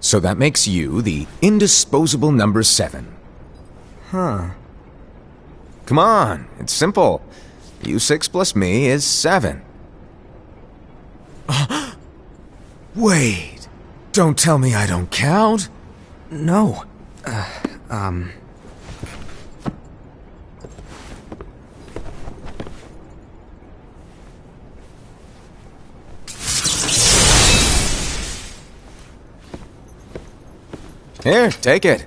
So that makes you the indisposable number 7. Huh. Come on, it's simple. You 6 plus me is 7. Wait, don't tell me I don't count? No. Here, take it.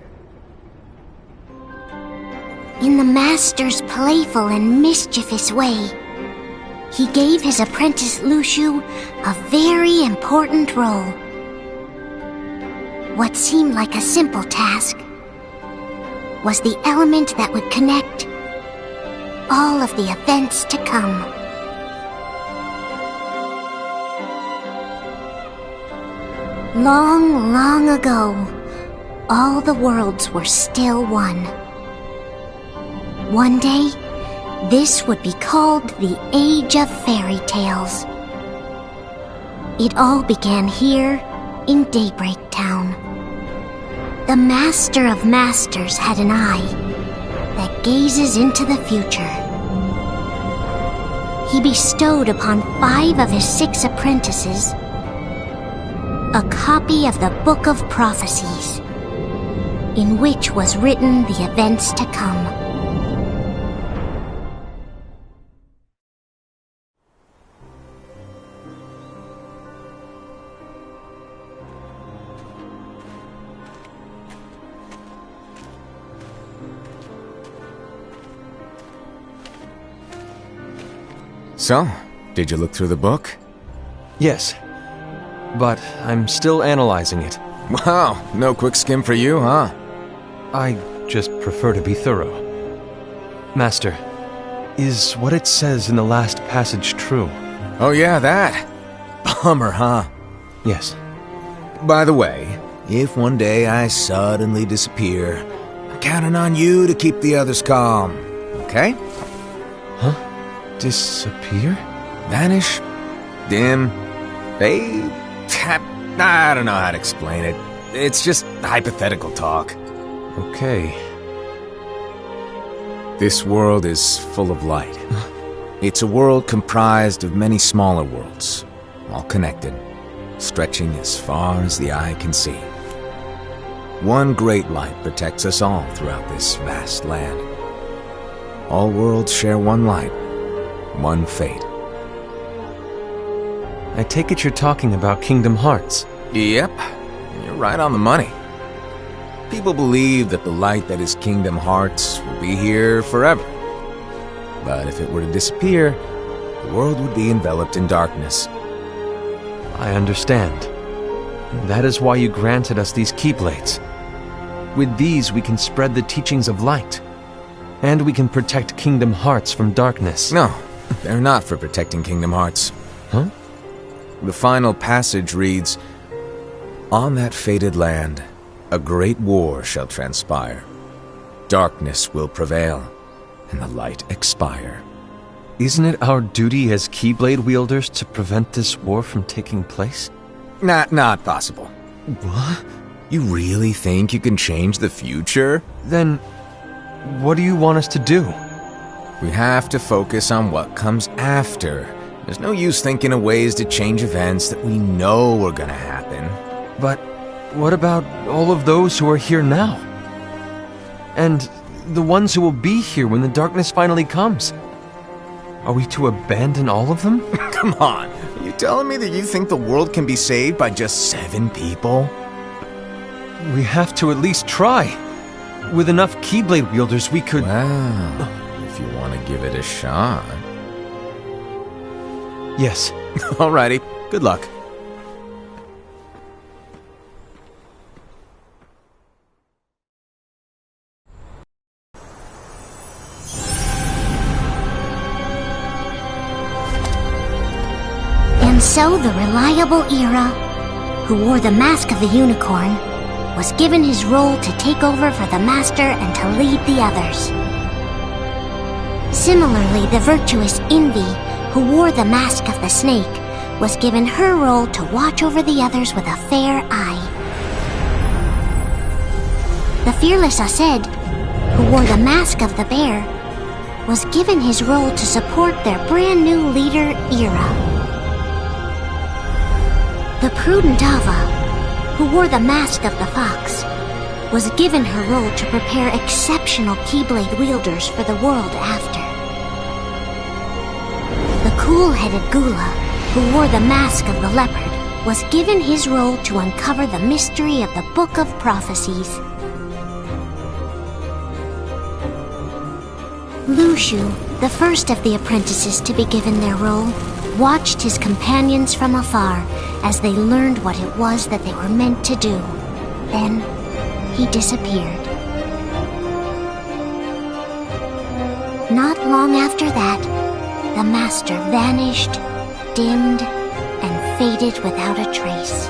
In the master's playful and mischievous way, he gave his apprentice Luciu a very important role. What seemed like a simple task was the element that would connect all of the events to come. Long, long ago, all the worlds were still one. One day, this would be called the Age of Fairy Tales. It all began here in Daybreak Town. The Master of Masters had an eye that gazes into the future. He bestowed upon 5 of his 6 apprentices a copy of the Book of Prophecies, in which was written the events to come. So, did you look through the book? Yes. But I'm still analyzing it. Wow, no quick skim for you, huh? I just prefer to be thorough. Master, is what it says in the last passage true? Oh yeah, that. Bummer, huh? Yes. By the way, if one day I suddenly disappear, I'm counting on you to keep the others calm, okay? Huh? Disappear? Vanish? Dim? Fade? I don't know how to explain it. It's just hypothetical talk. Okay. This world is full of light. It's a world comprised of many smaller worlds, all connected, stretching as far as the eye can see. One great light protects us all throughout this vast land. All worlds share one light, one fate. I take it you're talking about Kingdom Hearts. Yep, you're right on the money. People believe that the light that is Kingdom Hearts will be here forever. But if it were to disappear, the world would be enveloped in darkness. I understand. That is why you granted us these Keyblades. With these we can spread the teachings of light. And we can protect Kingdom Hearts from darkness. No, they're not for protecting Kingdom Hearts. Huh? The final passage reads, "On that fated land, a great war shall transpire. Darkness will prevail, and the light expire." Isn't it our duty as Keyblade wielders to prevent this war from taking place? Not possible. What? You really think you can change the future? Then, what do you want us to do? We have to focus on what comes after. There's no use thinking of ways to change events that we know are gonna happen. But what about all of those who are here now? And the ones who will be here when the darkness finally comes? Are we to abandon all of them? Come on, are you telling me that you think the world can be saved by just 7 people? We have to at least try. With enough Keyblade wielders, we could... Well, if you want to give it a shot. Yes. Alrighty, good luck. And so the reliable Era, who wore the mask of the unicorn, was given his role to take over for the Master and to lead the others. Similarly, the virtuous Envy, who wore the mask of the snake, was given her role to watch over the others with a fair eye. The fearless Ased, who wore the mask of the bear, was given his role to support their brand new leader, Ira. The prudent Ava, who wore the mask of the fox, was given her role to prepare exceptional Keyblade wielders for the world after. The cool-headed Gula, who wore the mask of the leopard, was given his role to uncover the mystery of the Book of Prophecies. Lushu, the first of the apprentices to be given their role, watched his companions from afar as they learned what it was that they were meant to do. Then, he disappeared. Not long after that, the master vanished, dimmed, and faded without a trace.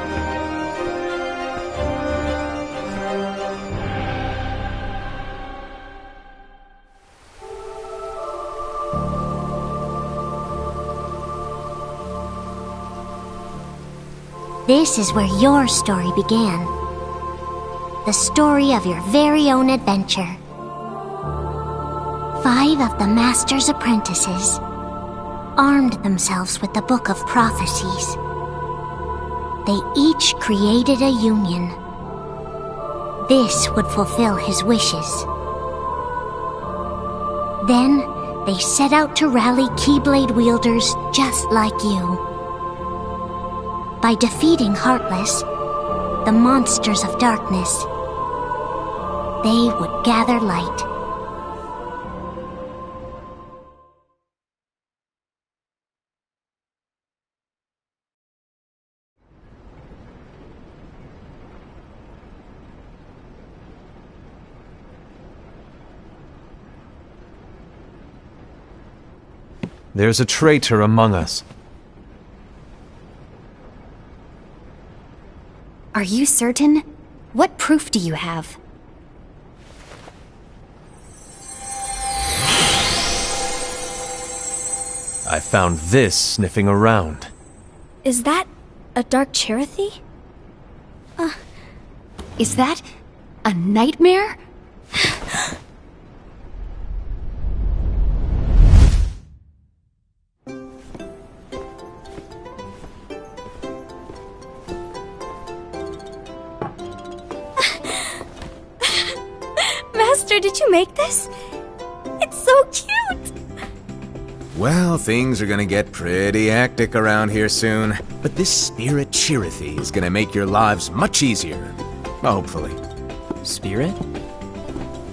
This is where your story began. The story of your very own adventure. 5 of the Master's apprentices armed themselves with the Book of Prophecies. They each created a union. This would fulfill his wishes. Then, they set out to rally Keyblade wielders just like you. By defeating Heartless, the monsters of darkness, they would gather light. There's a traitor among us. Are you certain? What proof do you have? I found this sniffing around. Is that a dark Cherothy? Is that a nightmare? Master, did you make this? It's so cute! Well, things are gonna get pretty hectic around here soon. But this spirit Cherothy is gonna make your lives much easier. Hopefully. Spirit?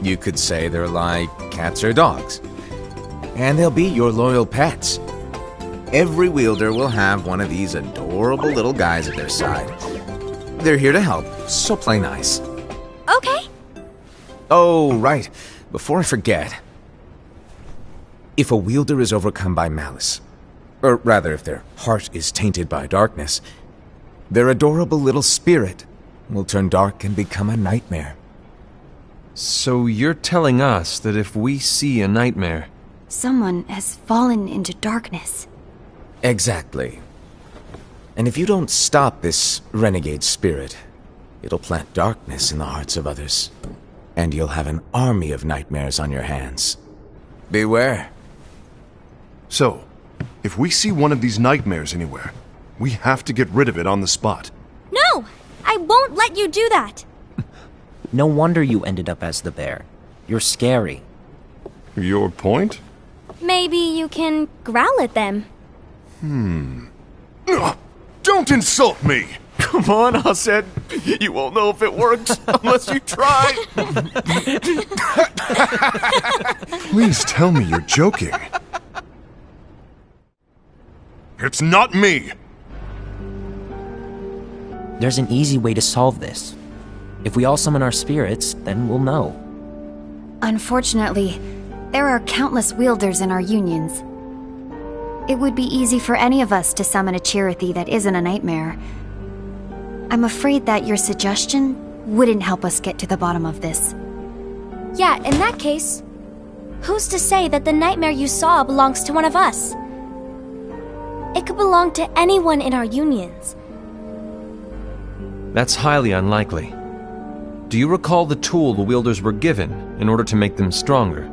You could say they're like cats or dogs. And they'll be your loyal pets. Every wielder will have one of these adorable little guys at their side. They're here to help, so play nice. Okay. Oh, right. Before I forget. If a wielder is overcome by malice, or rather if their heart is tainted by darkness, their adorable little spirit will turn dark and become a nightmare. So you're telling us that if we see a nightmare... Someone has fallen into darkness. Exactly. And if you don't stop this renegade spirit, it'll plant darkness in the hearts of others. And you'll have an army of nightmares on your hands. Beware. So, if we see one of these nightmares anywhere, we have to get rid of it on the spot. No! I won't let you do that! No wonder you ended up as the bear. You're scary. Your point? Maybe you can growl at them. Don't insult me! Come on, Ased. You won't know if it works unless you try. Please tell me you're joking. It's not me! There's an easy way to solve this. If we all summon our spirits, then we'll know. Unfortunately, there are countless wielders in our unions. It would be easy for any of us to summon a Cherothy that isn't a nightmare. I'm afraid that your suggestion wouldn't help us get to the bottom of this. Yeah, in that case, who's to say that the nightmare you saw belongs to one of us? It could belong to anyone in our unions. That's highly unlikely. Do you recall the tool the wielders were given in order to make them stronger?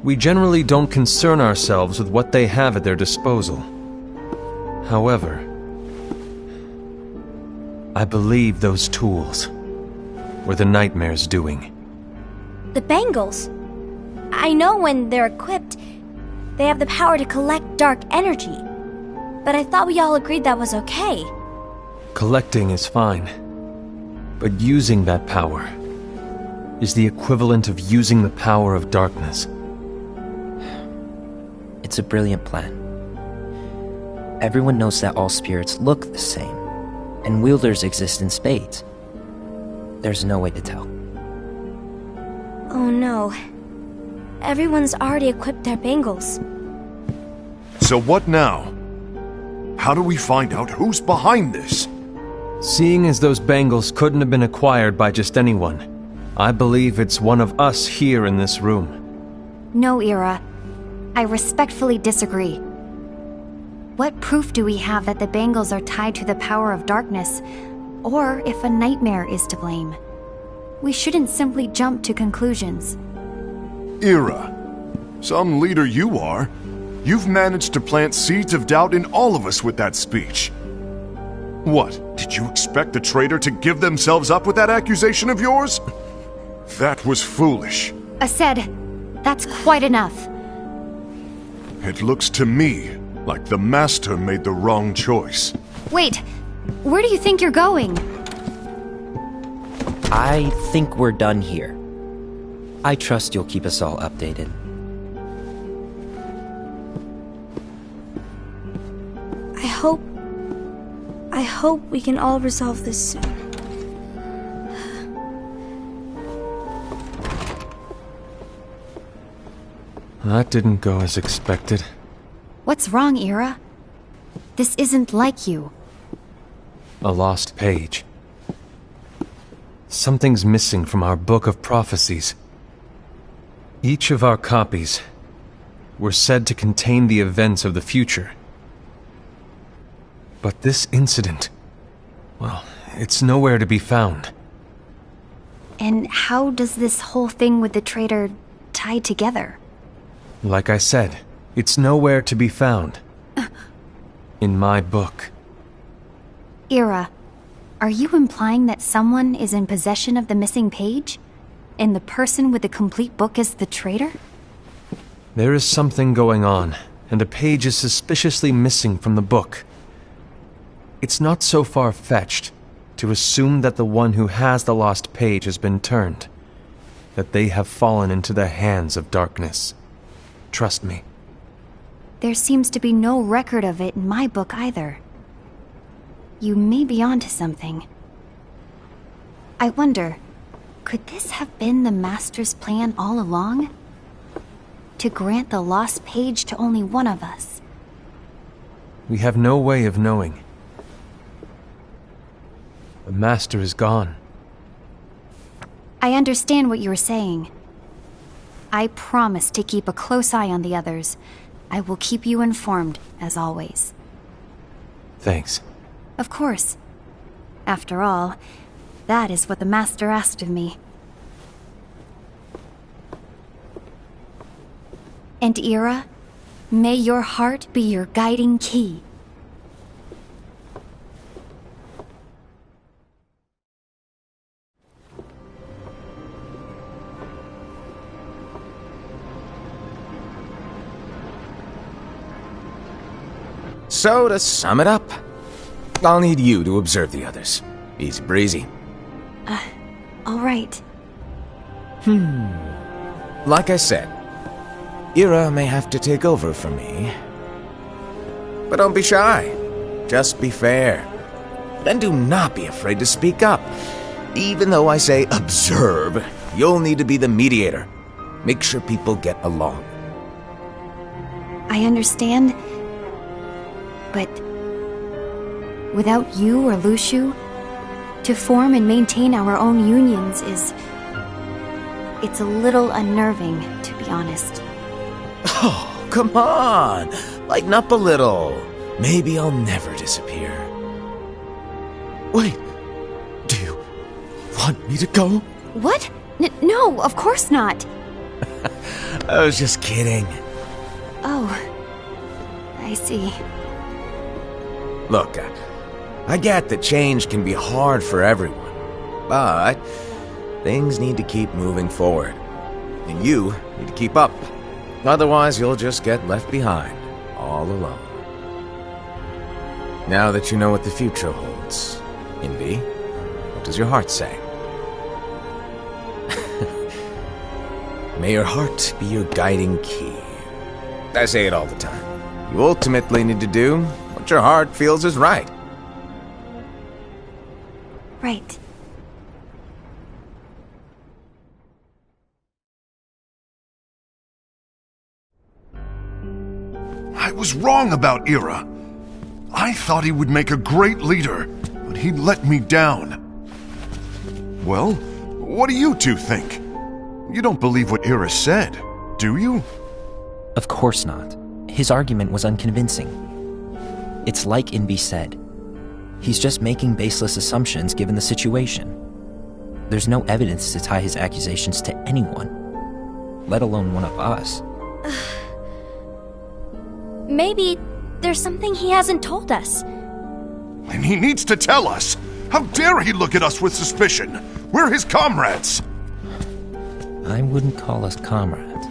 We generally don't concern ourselves with what they have at their disposal. However, I believe those tools were the nightmare's doing. The bangles. I know when they're equipped, they have the power to collect dark energy. But I thought we all agreed that was okay. Collecting is fine, but using that power is the equivalent of using the power of darkness. It's a brilliant plan. Everyone knows that all spirits look the same, and wielders exist in spades. There's no way to tell. Oh no. Everyone's already equipped their bangles. So what now? How do we find out who's behind this? Seeing as those bangles couldn't have been acquired by just anyone, I believe it's one of us here in this room. No, Ira. I respectfully disagree. What proof do we have that the bangles are tied to the power of darkness, or if a nightmare is to blame? We shouldn't simply jump to conclusions. Ira, some leader you are. You've managed to plant seeds of doubt in all of us with that speech. What, did you expect the traitor to give themselves up with that accusation of yours? That was foolish. Ased, that's quite enough. It looks to me like the Master made the wrong choice. Wait, where do you think you're going? I think we're done here. I trust you'll keep us all updated. I hope we can all resolve this soon. That didn't go as expected. What's wrong, Ira? This isn't like you. A lost page. Something's missing from our book of prophecies. Each of our copies were said to contain the events of the future. But this incident, well, it's nowhere to be found. And how does this whole thing with the traitor tie together? Like I said, it's nowhere to be found. In my book. Ira, are you implying that someone is in possession of the missing page? And the person with the complete book is the traitor? There is something going on, and a page is suspiciously missing from the book. It's not so far-fetched to assume that the one who has the lost page has been turned, that they have fallen into the hands of darkness. Trust me. There seems to be no record of it in my book either. You may be onto something. I wonder, could this have been the Master's plan all along? To grant the lost page to only one of us? We have no way of knowing. The Master is gone. I understand what you're saying. I promise to keep a close eye on the others. I will keep you informed, as always. Thanks. Of course. After all, that is what the Master asked of me. And Ira, may your heart be your guiding key. So, to sum it up, I'll need you to observe the others. Easy breezy. All right. Like I said, Ira may have to take over for me. But don't be shy. Just be fair. And do not be afraid to speak up. Even though I say observe, you'll need to be the mediator. Make sure people get along. I understand. But without you or Luciu, to form and maintain our own unions it's a little unnerving, to be honest. Oh, come on! Lighten up a little. Maybe I'll never disappear. Wait, do you want me to go? What? No, of course not. I was just kidding. Oh, I see. Look, I get that change can be hard for everyone, but things need to keep moving forward. And you need to keep up. Otherwise, you'll just get left behind, all alone. Now that you know what the future holds, Envy, what does your heart say? May your heart be your guiding key. I say it all the time. You ultimately need to do what your heart feels is right. Right. I was wrong about Ira. I thought he would make a great leader, but he let me down. Well, what do you two think? You don't believe what Ira said, do you? Of course not. His argument was unconvincing. It's like Invi said. He's just making baseless assumptions given the situation. There's no evidence to tie his accusations to anyone, let alone one of us. Maybe there's something he hasn't told us. And he needs to tell us. How dare he look at us with suspicion? We're his comrades. I wouldn't call us comrades.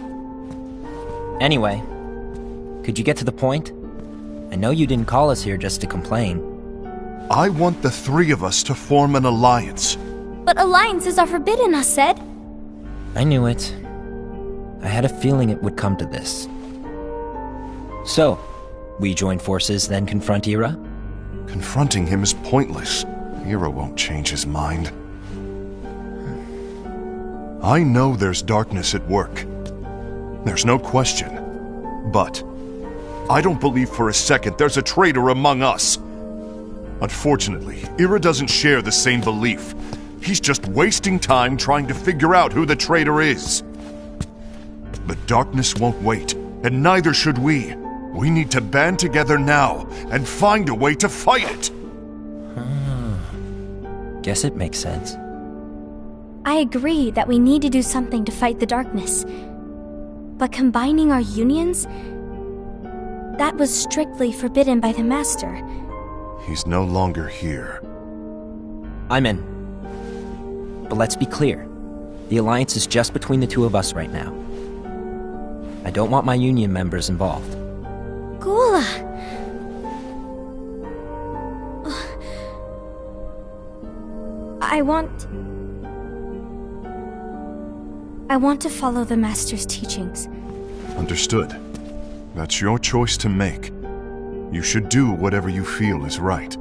Anyway, could you get to the point? I know you didn't call us here just to complain. I want the three of us to form an alliance. But alliances are forbidden, us said. I knew it. I had a feeling it would come to this. So, we join forces, then confront Ira? Confronting him is pointless. Ira won't change his mind. I know there's darkness at work. There's no question. But I don't believe for a second there's a traitor among us. Unfortunately, Ira doesn't share the same belief. He's just wasting time trying to figure out who the traitor is. But darkness won't wait, and neither should we. We need to band together now and find a way to fight it. Guess it makes sense. I agree that we need to do something to fight the darkness. But combining our unions? That was strictly forbidden by the Master. He's no longer here. I'm in. But let's be clear. The alliance is just between the two of us right now. I don't want my union members involved. Gula! I want to follow the Master's teachings. Understood. That's your choice to make. You should do whatever you feel is right.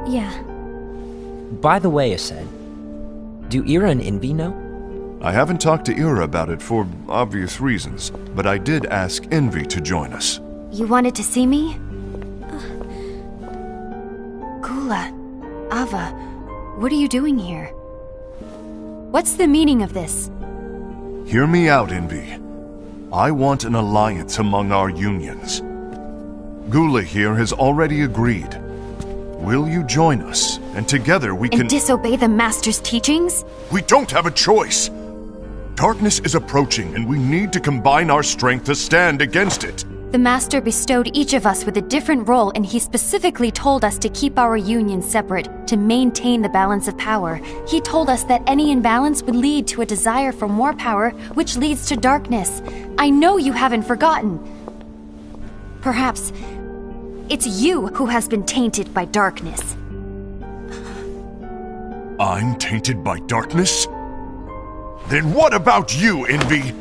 Yeah. By the way, Ased, do Ira and Invi know? I haven't talked to Ira about it for obvious reasons, but I did ask Envy to join us. You wanted to see me? Gula, Ava, what are you doing here? What's the meaning of this? Hear me out, Envy. I want an alliance among our unions. Gula here has already agreed. Will you join us, and together we can— And disobey the Master's teachings? We don't have a choice! Darkness is approaching, and we need to combine our strength to stand against it. The Master bestowed each of us with a different role, and he specifically told us to keep our union separate, to maintain the balance of power. He told us that any imbalance would lead to a desire for more power, which leads to darkness. I know you haven't forgotten. Perhaps it's you who has been tainted by darkness. I'm tainted by darkness? Then what about you, Envy?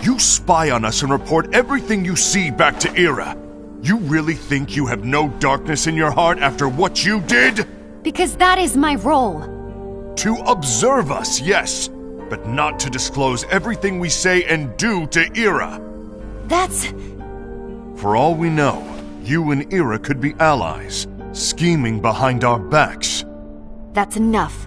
You spy on us and report everything you see back to Ira. You really think you have no darkness in your heart after what you did? Because that is my role. To observe us, yes, but not to disclose everything we say and do to Ira. That's... For all we know, you and Ira could be allies, scheming behind our backs. That's enough.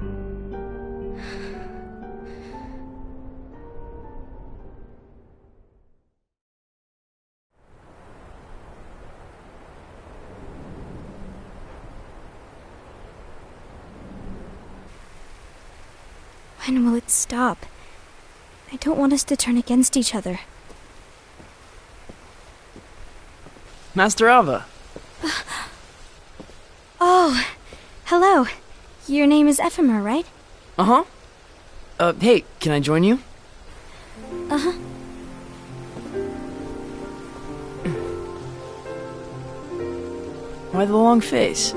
When will it stop? I don't want us to turn against each other. Master Alva. Oh, hello. Your name is Ephemer, right? Uh-huh. Hey, can I join you? Uh-huh. Why the long face?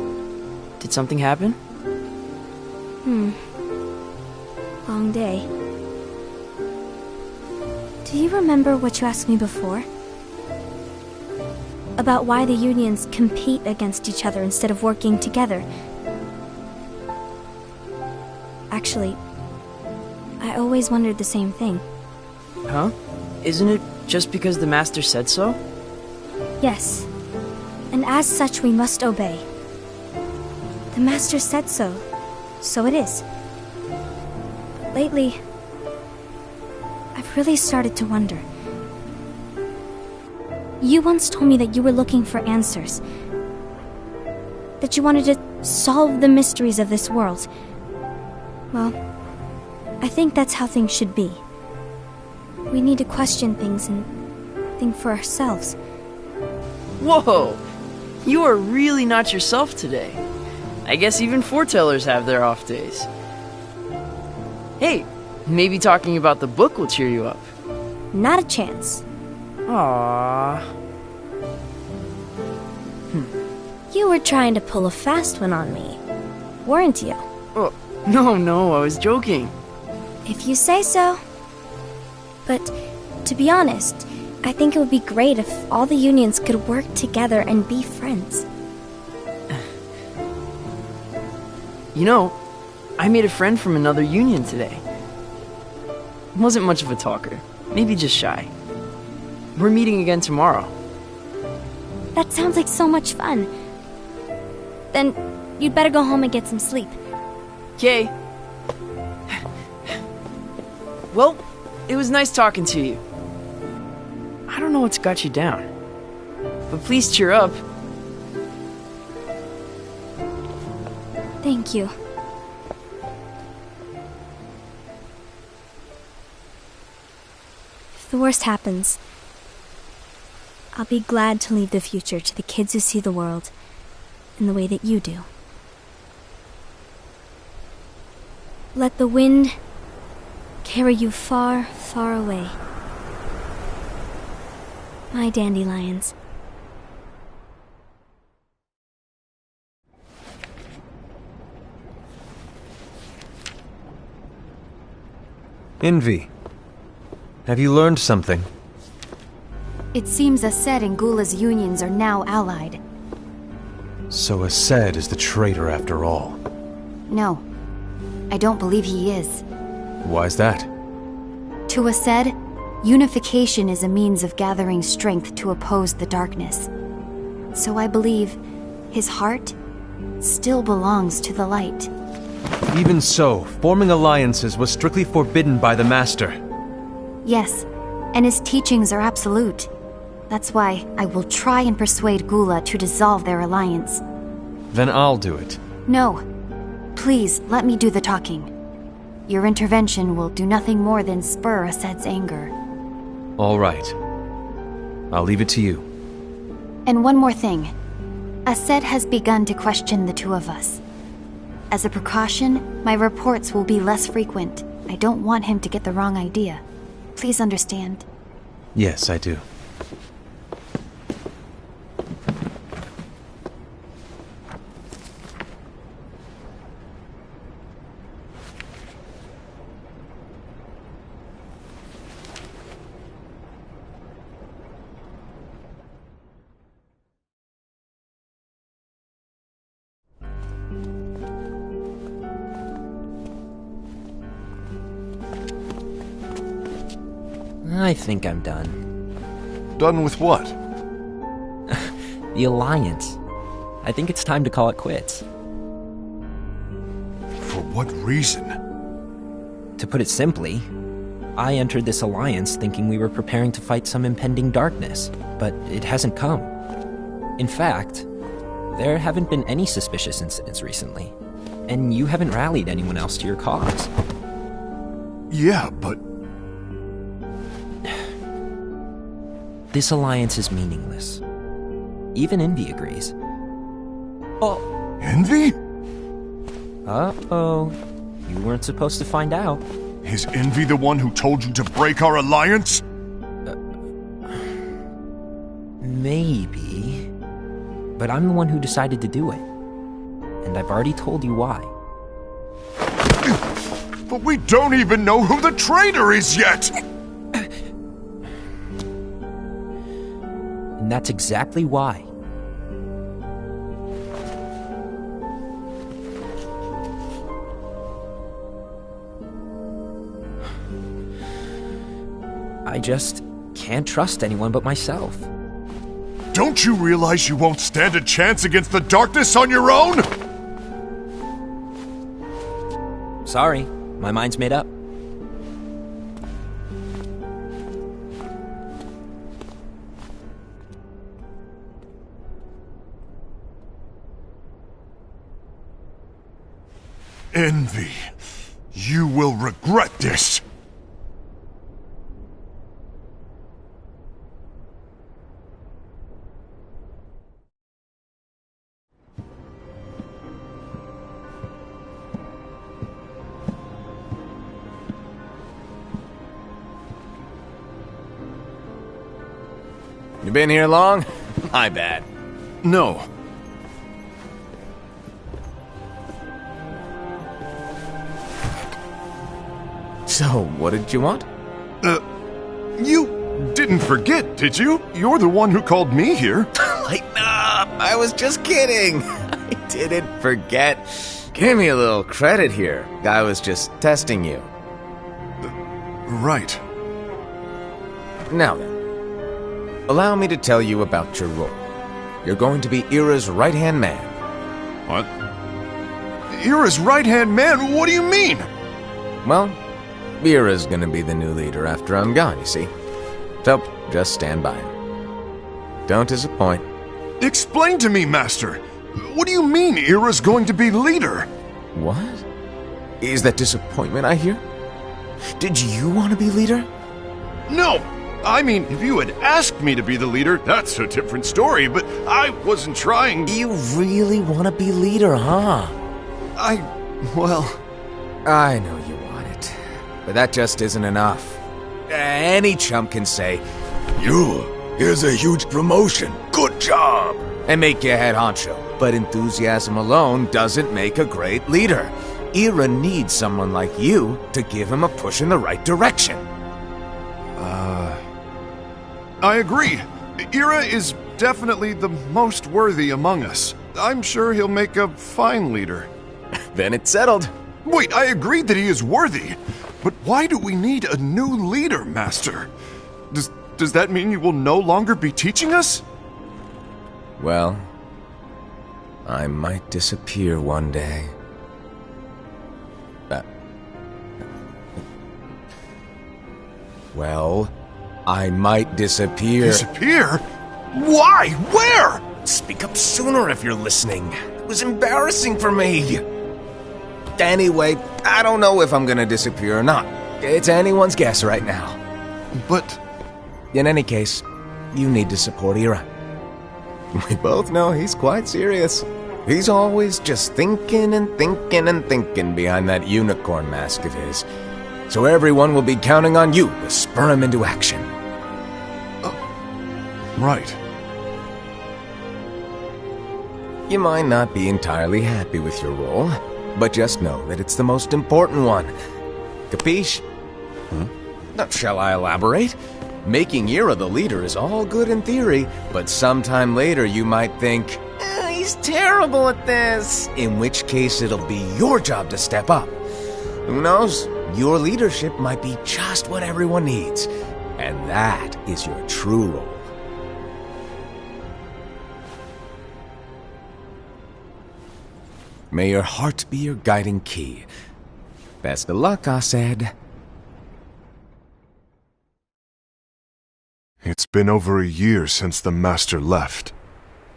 Did something happen? Long day. Do you remember what you asked me before? About why the unions compete against each other instead of working together. Actually, I always wondered the same thing. Huh? Isn't it just because the Master said so? Yes. And as such, we must obey. The Master said so, so it is. But lately, I've really started to wonder. You once told me that you were looking for answers. That you wanted to solve the mysteries of this world. Well, I think that's how things should be. We need to question things and think for ourselves. Whoa! You are really not yourself today. I guess even foretellers have their off days. Hey, maybe talking about the book will cheer you up. Not a chance. Aww. You were trying to pull a fast one on me, weren't you? Oh, no, I was joking. If you say so. But, to be honest, I think it would be great if all the unions could work together and be friends. You know, I made a friend from another union today. Wasn't much of a talker, maybe just shy. We're meeting again tomorrow. That sounds like so much fun. Then, you'd better go home and get some sleep. Okay. Well, it was nice talking to you. I don't know what's got you down, but please cheer up. Thank you. If the worst happens, I'll be glad to leave the future to the kids who see the world in the way that you do. Let the wind carry you far, far away. My dandelions. Envy. Have you learned something? It seems Ased and Gula's unions are now allied. So Ased is the traitor after all. No, I don't believe he is. Why's that? To Ased, unification is a means of gathering strength to oppose the darkness. So I believe his heart still belongs to the light. Even so, forming alliances was strictly forbidden by the Master. Yes, and his teachings are absolute. That's why I will try and persuade Gula to dissolve their alliance. Then I'll do it. No. Please, let me do the talking. Your intervention will do nothing more than spur Ased's anger. All right. I'll leave it to you. And one more thing. Ased has begun to question the two of us. As a precaution, my reports will be less frequent. I don't want him to get the wrong idea. Please understand. Yes, I do. I think I'm done. Done with what? The Alliance. I think it's time to call it quits. For what reason? To put it simply, I entered this alliance thinking we were preparing to fight some impending darkness, but it hasn't come. In fact, there haven't been any suspicious incidents recently, and you haven't rallied anyone else to your cause. Yeah, but... This alliance is meaningless. Even Envy agrees. Oh. Envy? Uh-oh. You weren't supposed to find out. Is Envy the one who told you to break our alliance? Maybe. But I'm the one who decided to do it. And I've already told you why. But we don't even know who the traitor is yet! And that's exactly why. I just can't trust anyone but myself. Don't you realize you won't stand a chance against the darkness on your own? Sorry, my mind's made up. Envy, you will regret this. You been here long? My bad. No. So, what did you want? You didn't forget, did you? You're the one who called me here. Lighten up! I was just kidding! I didn't forget. Give me a little credit here. I was just testing you. Right. Now then, allow me to tell you about your role. You're going to be Ira's right-hand man. What? Ira's right-hand man? What do you mean? Well, Ira's gonna be the new leader after I'm gone, you see. So, just stand by him. Don't disappoint. Explain to me, Master. What do you mean Ira's going to be leader? What? Is that disappointment I hear? Did you want to be leader? No! I mean, if you had asked me to be the leader, that's a different story, but I wasn't trying... You really want to be leader, huh? Well... I know you want it, but that just isn't enough. Any chump can say, here's a huge promotion, good job, and make you head honcho. But enthusiasm alone doesn't make a great leader. Ira needs someone like you to give him a push in the right direction. I agree. Ira is definitely the most worthy among us. I'm sure he'll make a fine leader. Then it's settled. Wait, I agreed that he is worthy. But why do we need a new leader, Master? Does that mean you will no longer be teaching us? Well, I might disappear one day. Well, I might disappear. Disappear? Why? Where? Speak up sooner if you're listening. It was embarrassing for me. Anyway, I don't know if I'm gonna disappear or not. It's anyone's guess right now. But... In any case, you need to support Ira. We both know he's quite serious. He's always just thinking and thinking and thinking behind that unicorn mask of his. So everyone will be counting on you to spur him into action. Right. You might not be entirely happy with your role, but just know that it's the most important one. Capiche? Now, shall I elaborate? Making Ira the leader is all good in theory, but sometime later you might think, he's terrible at this, in which case it'll be your job to step up. Who knows? Your leadership might be just what everyone needs, and that is your true role. May your heart be your guiding key. Best of luck, I said. It's been over a year since the Master left.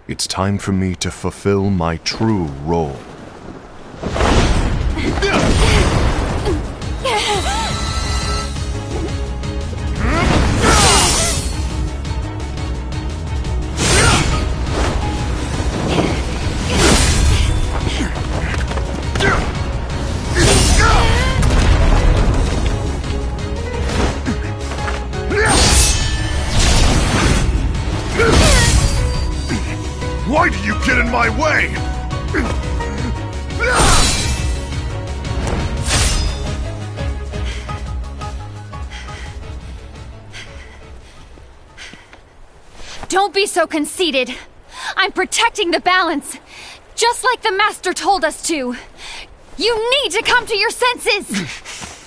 It's time for me to fulfill my true role. in my way! Don't be so conceited. I'm protecting the balance, just like the Master told us to. You need to come to your senses!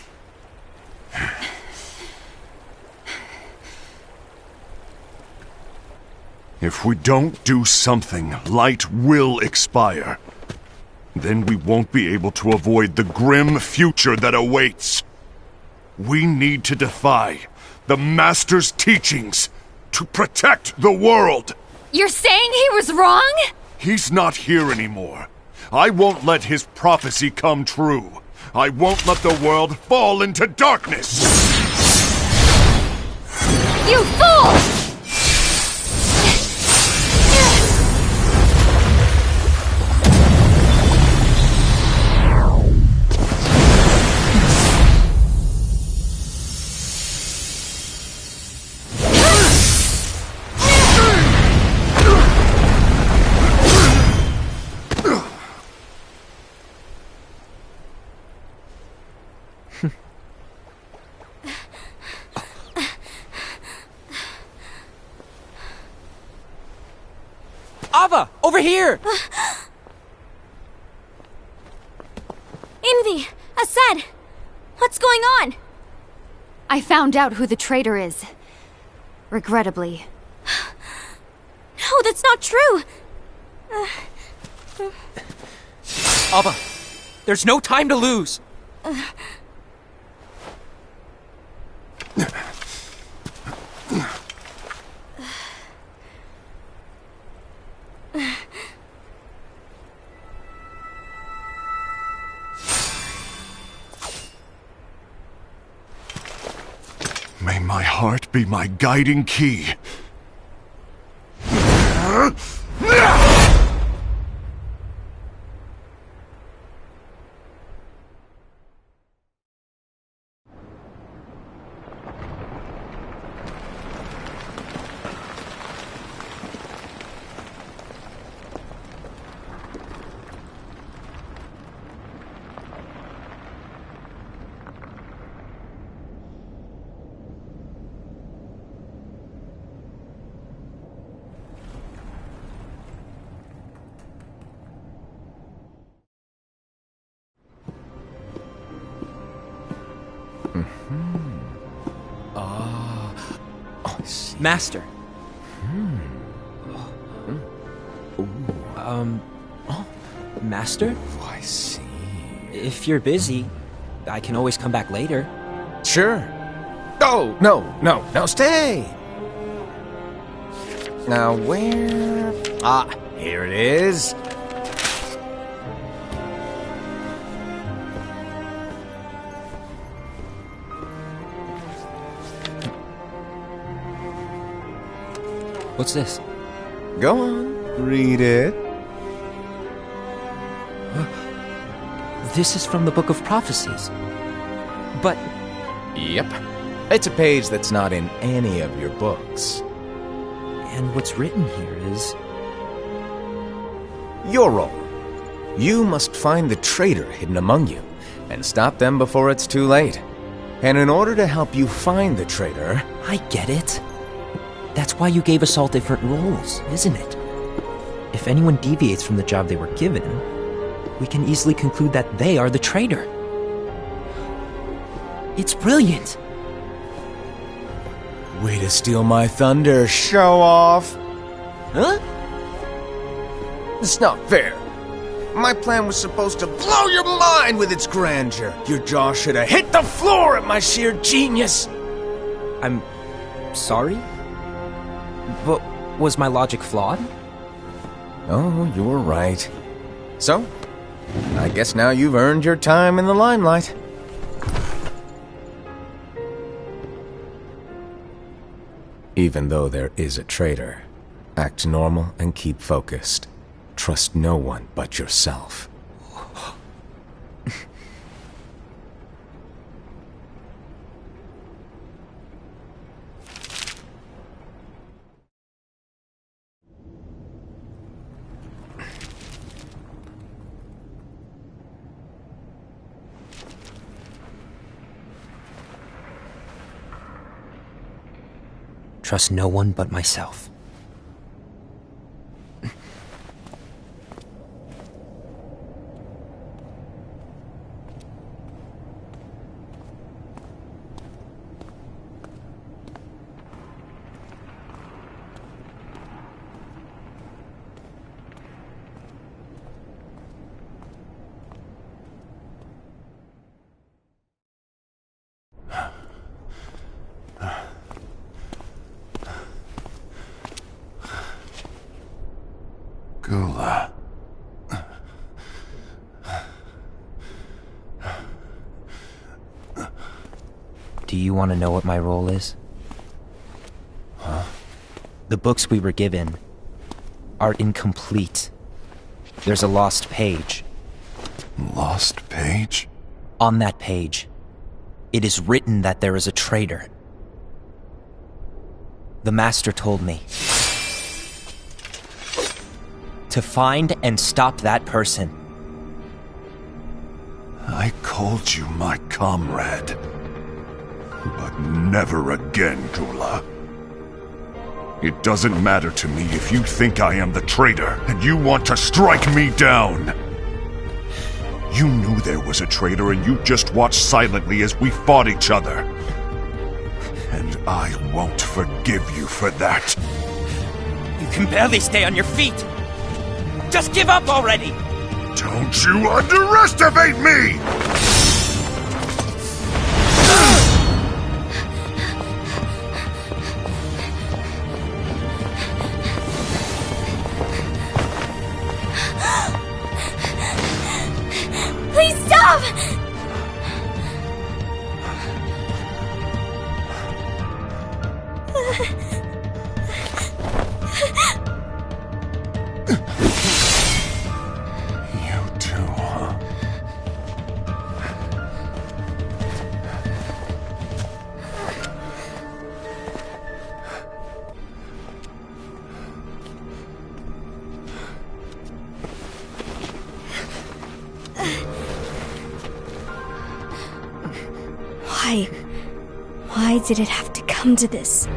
If we don't do something, light will expire. Then we won't be able to avoid the grim future that awaits. We need to defy the Master's teachings to protect the world. You're saying he was wrong? He's not here anymore. I won't let his prophecy come true. I won't let the world fall into darkness. You fool! Ava! Over here! Envy! Asad! What's going on? I found out who the traitor is. Regrettably. No, that's not true! Ava! There's no time to lose! May my heart be my guiding key. Master. Master? Oh, I see. If you're busy, I can always come back later. Sure. Oh, no, stay! Now, where... Ah, here it is. What's this? Go on, read it. This is from the Book of Prophecies. But... Yep. It's a page that's not in any of your books. And what's written here is... Your role. You must find the traitor hidden among you, and stop them before it's too late. And in order to help you find the traitor... I get it. That's why you gave us all different roles, isn't it? If anyone deviates from the job they were given, we can easily conclude that they are the traitor. It's brilliant. Way to steal my thunder, show off! Huh? It's not fair. My plan was supposed to blow your mind with its grandeur. Your jaw should have hit the floor at my sheer genius. I'm sorry? But was my logic flawed? Oh, you're right. So, I guess now you've earned your time in the limelight. Even though there is a traitor, act normal and keep focused. Trust no one but yourself. trust no one but myself. Gula. Do you want to know what my role is? Huh? The books we were given are incomplete. There's a lost page. Lost page? On that page, it is written that there is a traitor. The Master told me to find and stop that person. I called you my comrade. But never again, Gula. It doesn't matter to me if you think I am the traitor and you want to strike me down. You knew there was a traitor and you just watched silently as we fought each other. And I won't forgive you for that. You can barely stay on your feet. Just give up already! Don't you underestimate me! Please stop! You too, huh? Why did it have to come to this?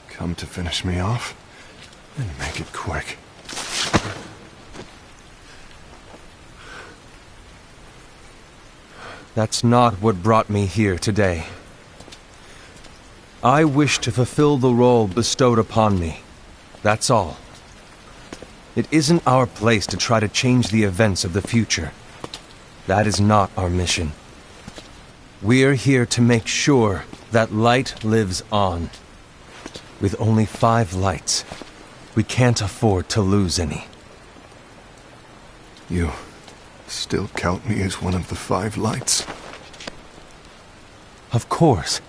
Come to finish me off? Then make it quick. That's not what brought me here today. I wish to fulfill the role bestowed upon me. That's all. It isn't our place to try to change the events of the future. That is not our mission. We're here to make sure that light lives on. With only 5 lights, we can't afford to lose any. You still count me as one of the 5 lights? Of course.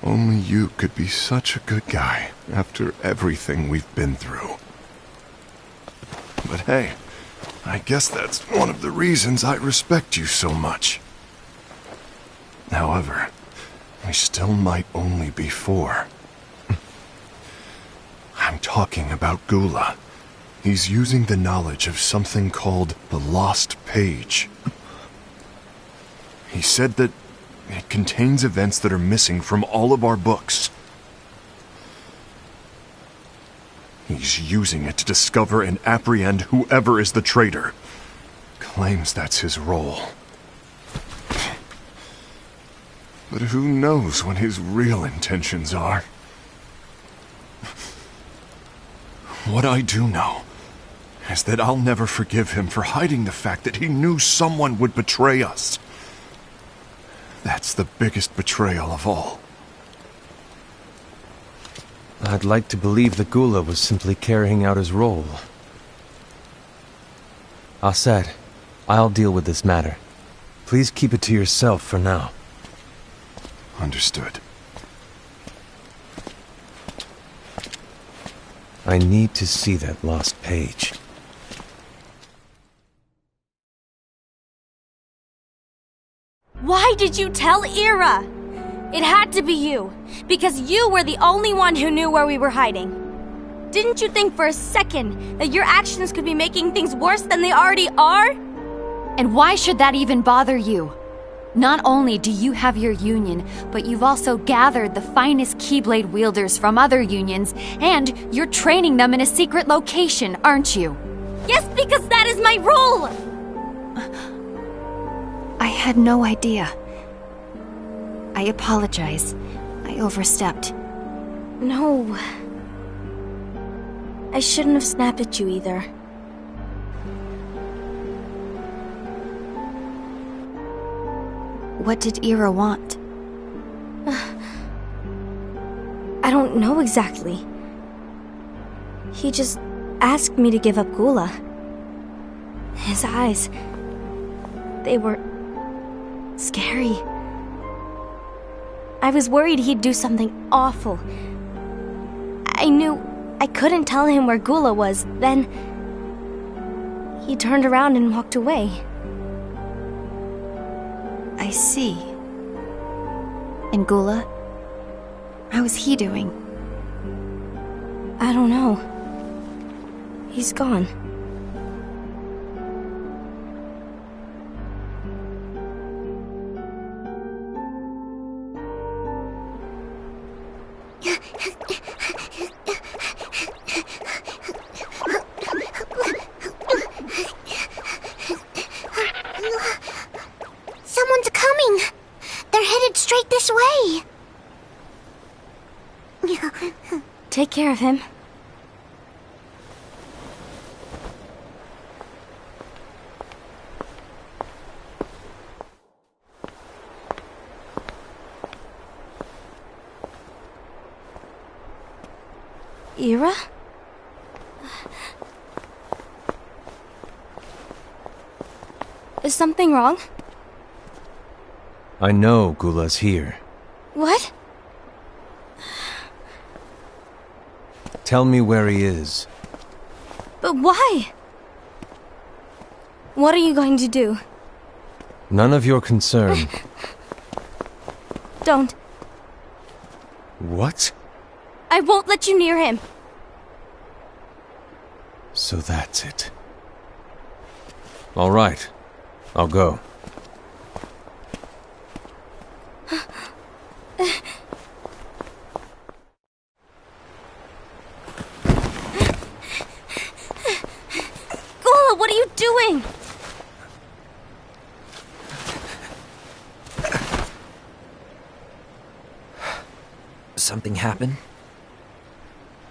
Only you could be such a good guy after everything we've been through. But hey, I guess that's one of the reasons I respect you so much. However, we still might only be 4. I'm talking about Gula. He's using the knowledge of something called the Lost Page. He said that it contains events that are missing from all of our books. He's using it to discover and apprehend whoever is the traitor. Claims that's his role. But who knows what his real intentions are? What I do know is that I'll never forgive him for hiding the fact that he knew someone would betray us. That's the biggest betrayal of all. I'd like to believe that Gula was simply carrying out his role. Aset, I'll deal with this matter. Please keep it to yourself for now. Understood. I need to see that lost page. Why did you tell Ira? It had to be you, because you were the only one who knew where we were hiding. Didn't you think for a second that your actions could be making things worse than they already are? And why should that even bother you? Not only do you have your union, but you've also gathered the finest Keyblade wielders from other unions, and you're training them in a secret location, aren't you? Yes, because that is my role! I had no idea. I apologize. I overstepped. No. I shouldn't have snapped at you either. What did Ira want? I don't know exactly. He just asked me to give up Gula. His eyes... they were... scary. I was worried he'd do something awful. I knew I couldn't tell him where Gula was. Then... he turned around and walked away. I see. And Gula? How is he doing? I don't know. He's gone. Someone's coming! They're headed straight this way! Take care of him. Ira? Is something wrong? I know Gula's here. What? Tell me where he is. But why? What are you going to do? None of your concern. Don't. What? I won't let you near him. So that's it. All right. I'll go. Gula, what are you doing? Something happened?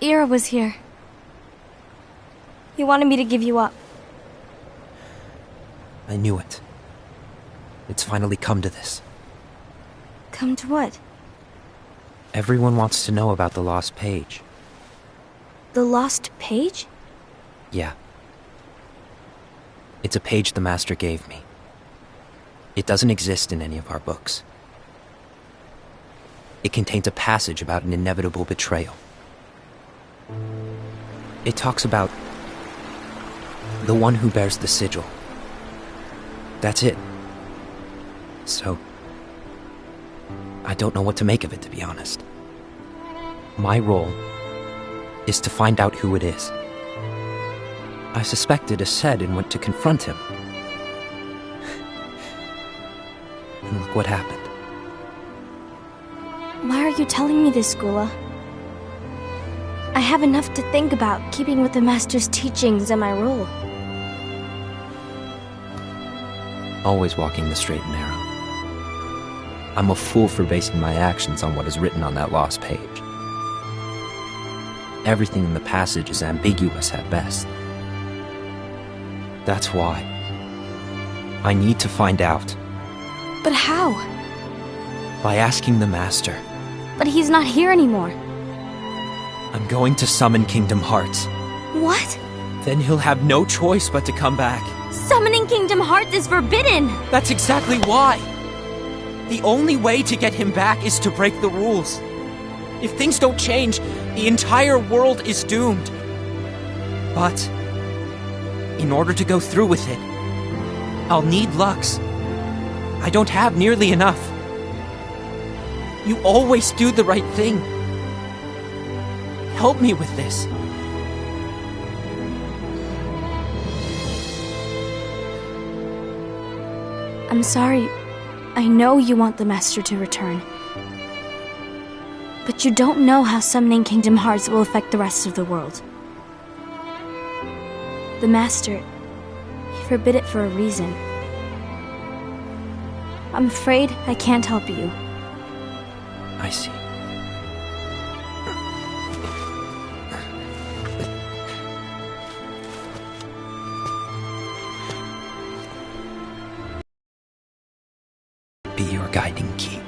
Ira was here. He wanted me to give you up. I knew it. It's finally come to this. Come to what? Everyone wants to know about the lost page. The lost page? Yeah. It's a page the Master gave me. It doesn't exist in any of our books. It contains a passage about an inevitable betrayal. It talks about the one who bears the sigil. That's it. So, I don't know what to make of it, to be honest. My role is to find out who it is. I suspected a Sed and went to confront him. And look what happened. Why are you telling me this, Gula? I have enough to think about, keeping with the Master's teachings and my role. Always walking the straight and narrow. I'm a fool for basing my actions on what is written on that lost page. Everything in the passage is ambiguous at best. That's why I need to find out. But how? By asking the Master. But he's not here anymore. I'm going to summon Kingdom Hearts. What? Then he'll have no choice but to come back. Summoning Kingdom Hearts is forbidden! That's exactly why! The only way to get him back is to break the rules. If things don't change, the entire world is doomed. But in order to go through with it, I'll need Lux. I don't have nearly enough. You always do the right thing. Help me with this. I'm sorry. I know you want the Master to return. But you don't know how summoning Kingdom Hearts will affect the rest of the world. The Master, he forbid it for a reason. I'm afraid I can't help you. I see. Be your guiding key.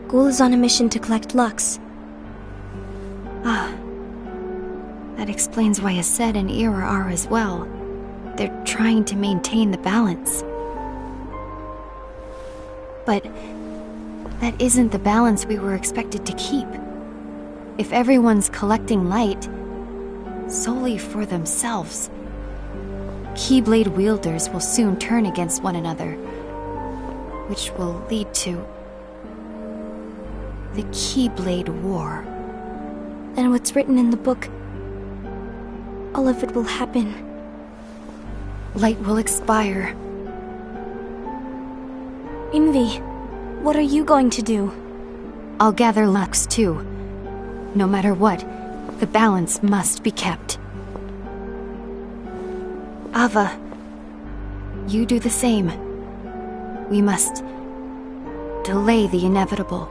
Ghoul is on a mission to collect Lux. Ah. That explains why Aced and Ira are as well. They're trying to maintain the balance. But that isn't the balance we were expected to keep. If everyone's collecting light solely for themselves, Keyblade wielders will soon turn against one another, which will lead to the Keyblade War. Then what's written in the book, all of it will happen. Light will expire. Envy, what are you going to do? I'll gather Lux too. No matter what, the balance must be kept. Ava, you do the same. We must delay the inevitable.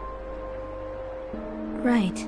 Right.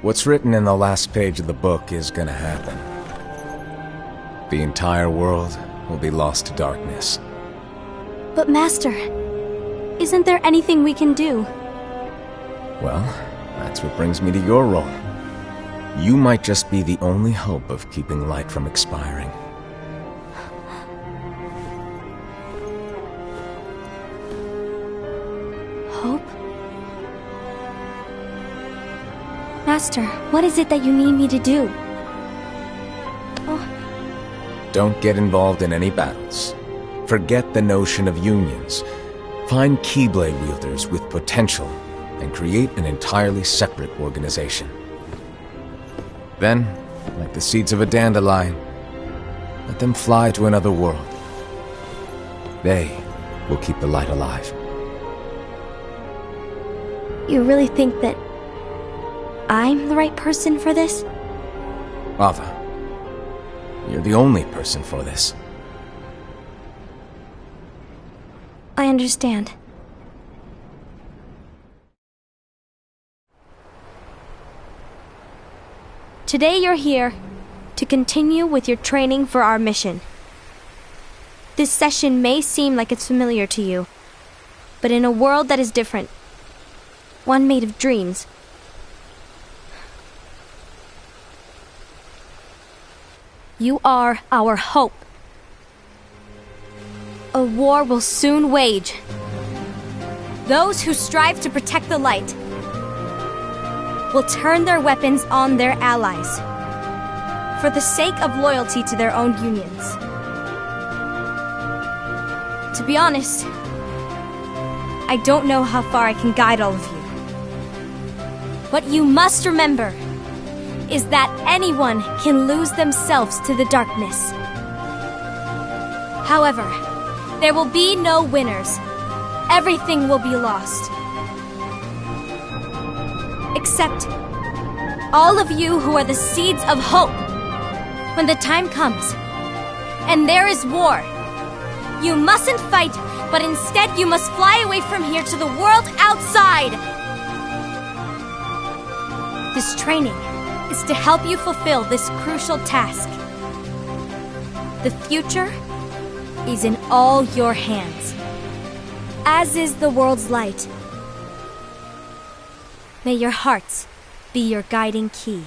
What's written in the last page of the book is gonna happen. The entire world will be lost to darkness. But Master, isn't there anything we can do? Well, that's what brings me to your role. You might just be the only hope of keeping light from expiring. Hope? Master, what is it that you need me to do? Don't get involved in any battles. Forget the notion of unions. Find Keyblade wielders with potential and create an entirely separate organization. Then, like the seeds of a dandelion, let them fly to another world. They will keep the light alive. You really think that I'm the right person for this? Ava, you're the only person for this. I understand. Today you're here to continue with your training for our mission. This session may seem like it's familiar to you, but in a world that is different, one made of dreams, you are our hope. A war will soon wage. Those who strive to protect the light will turn their weapons on their allies for the sake of loyalty to their own unions. To be honest, I don't know how far I can guide all of you. But you must remember is that anyone can lose themselves to the darkness. However, there will be no winners. Everything will be lost. Except all of you who are the seeds of hope. When the time comes, and there is war, you mustn't fight, but instead you must fly away from here to the world outside. This training is to help you fulfill this crucial task. The future is in all your hands, as is the world's light. May your hearts be your guiding key.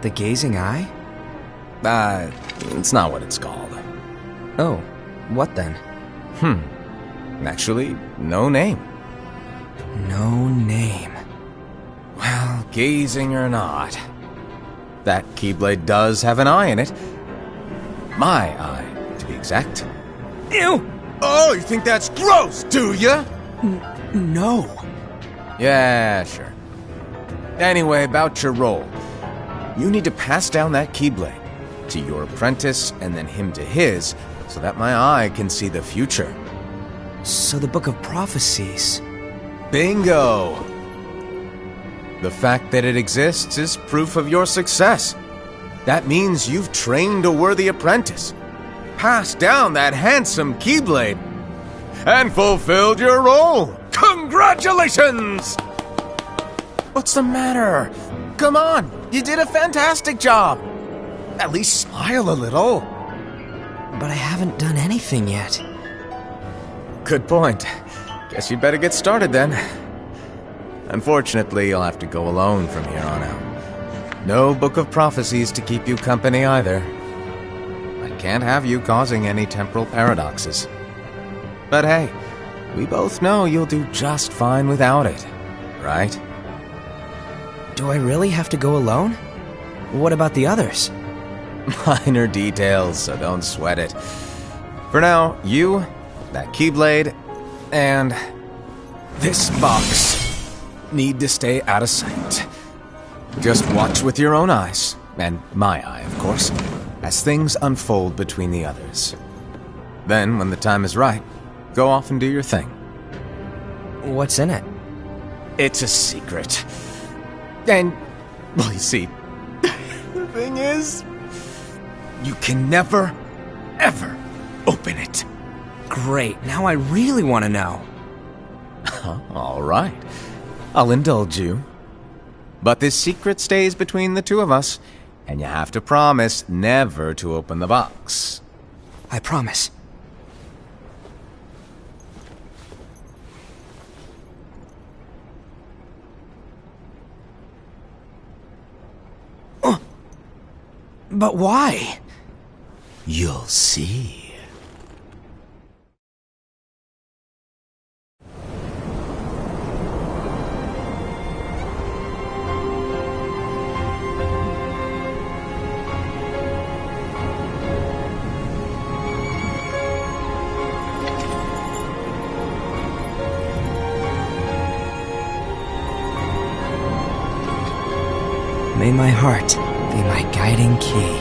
The gazing eye? It's not what it's called. Oh, what then? Actually, no name. No name. Well, gazing or not, that Keyblade does have an eye in it. My eye, to be exact. Ew! Oh, you think that's gross, do ya? No. Yeah, sure. Anyway, about your role. You need to pass down that Keyblade to your apprentice and then him to his, so that my eye can see the future. So the Book of Prophecies. Bingo! The fact that it exists is proof of your success. That means you've trained a worthy apprentice, passed down that handsome Keyblade, and fulfilled your role. Congratulations! What's the matter? Come on, you did a fantastic job. At least smile a little. But I haven't done anything yet. Good point. Guess you'd better get started then. Unfortunately, you'll have to go alone from here on out. No Book of Prophecies to keep you company either. I can't have you causing any temporal paradoxes. But hey, we both know you'll do just fine without it, right? Do I really have to go alone? What about the others? Minor details, so don't sweat it. For now, you, that Keyblade, and this box need to stay out of sight. Just watch with your own eyes, and my eye, of course, as things unfold between the others. Then, when the time is right, go off and do your thing. What's in it? It's a secret. And, well, you see, the thing is, you can never, ever open it. Great, now I really want to know. All right, I'll indulge you. But this secret stays between the two of us, and you have to promise never to open the box. I promise. But why? You'll see. May my heart be my guiding key.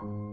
you